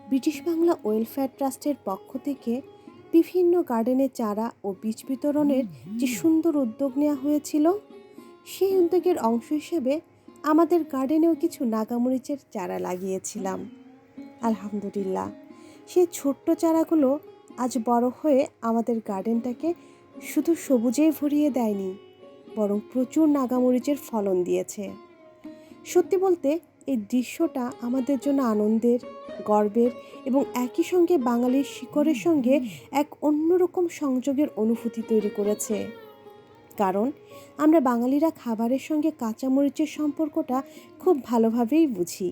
British Bangla welfare ট্রাস্টের পক্ষ থেকে বিভিন্ন গার্ডেনে চারা ও বীজ বিতরণের যে সুন্দর উদ্যোগ নেওয়া হয়েছিল, সেই উদ্যোগের অংশ হিসেবে আমাদের গার্ডেনেও কিছু নাগামরিচের চারা লাগিয়েছিলাম। আলহামদুলিল্লাহ, সেই ছোট্ট চারাগুলো আজ বড় হয়ে আমাদের গার্ডেনটাকে শুধু সবুজেই ভরিয়ে দেয়নি, বরং প্রচুর নাগামরিচের ফলন দিয়েছে। সত্যি বলতে এই দৃশ্যটা আমাদের জন্য আনন্দের, গর্বের এবং একই সঙ্গে বাঙালির শিকড়ের সঙ্গে এক অন্যরকম সংযোগের অনুভূতি তৈরি করেছে। কারণ আমরা বাঙালিরা খাবারের সঙ্গে কাঁচামরিচের সম্পর্কটা খুব ভালোভাবেই বুঝি।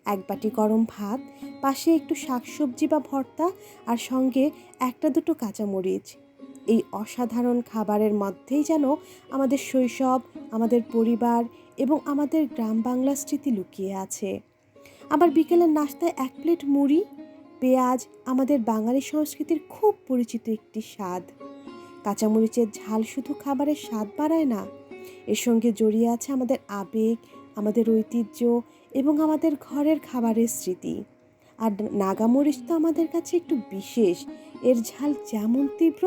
এক বাটি গরম ভাত, পাশে একটু শাকসবজি বা ভর্তা, আর সঙ্গে একটা দুটো কাঁচামরিচ। এই অসাধারণ খাবারের মধ্যেই যেন আমাদের শৈশব, আমাদের পরিবার এবং আমাদের গ্রাম বাংলার স্মৃতি লুকিয়ে আছে। আবার বিকেলের নাস্তায় এক প্লেট মুড়ি, পেঁয়াজ আমাদের বাঙালি সংস্কৃতির খুব পরিচিত একটি স্বাদ। কাঁচামরিচের ঝাল শুধু খাবারের স্বাদ বাড়ায় না, এর সঙ্গে জড়িয়ে আছে আমাদের আবেগ, আমাদের ঐতিহ্য এবং আমাদের ঘরের খাবারের স্মৃতি। আর নাগামরিচ তো আমাদের কাছে একটু বিশেষ। এর ঝাল যেমন তীব্র,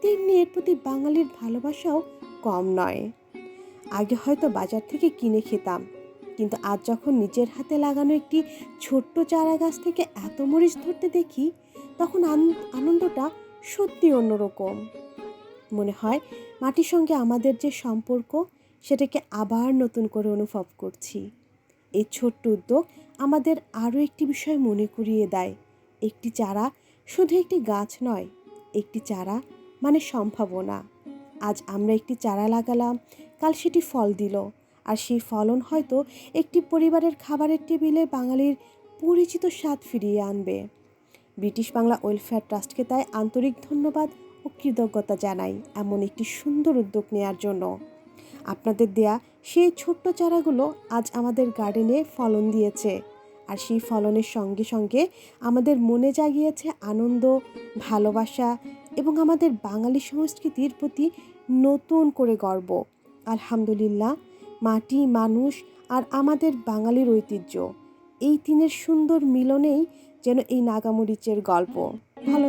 তেমনি এর প্রতি বাঙালির ভালোবাসাও কম নয়। আগে হয়তো বাজার থেকে কিনে খেতাম, কিন্তু আজ যখন নিজের হাতে লাগানো একটি ছোট্ট চারা গাছ থেকে এত মরিচ ধরতে দেখি, তখন আনন্দটা সত্যি অন্যরকম। মনে হয় মাটির সঙ্গে আমাদের যে সম্পর্ক, সেটাকে আবার নতুন করে অনুভব করছি। এই ছোট্ট উদ্যোগ আমাদের আরও একটি বিষয় মনে করিয়ে দেয়, একটি চারা শুধু একটি গাছ নয়, একটি চারা মানে সম্ভাবনা। আজ আমরা একটি চারা লাগালাম, কাল সেটি ফল দিল, আর সেই ফলন হয়তো একটি পরিবারের খাবারের টেবিলে বাঙালির পরিচিত স্বাদ ফিরিয়ে আনবে। ব্রিটিশ বাংলা ওয়েলফেয়ার ট্রাস্টকে তাই আন্তরিক ধন্যবাদ ও কৃতজ্ঞতা জানাই এমন একটি সুন্দর উদ্যোগ নেওয়ার জন্য। আপনাদের দেয়া সেই ছোট্ট চারাগুলো আজ আমাদের গার্ডেনে ফলন দিয়েছে, আর সেই ফলনের সঙ্গে সঙ্গে আমাদের মনে জাগিয়েছে আনন্দ, ভালোবাসা এবং আমাদের বাঙালি সংস্কৃতির প্রতি নতুন করে গর্ব। আলহামদুলিল্লাহ, মাটি, মানুষ আর আমাদের বাঙালির ঐতিহ্য, এই তিনের সুন্দর মিলনেই যেন এই নাগামরিচের গল্প। ভালো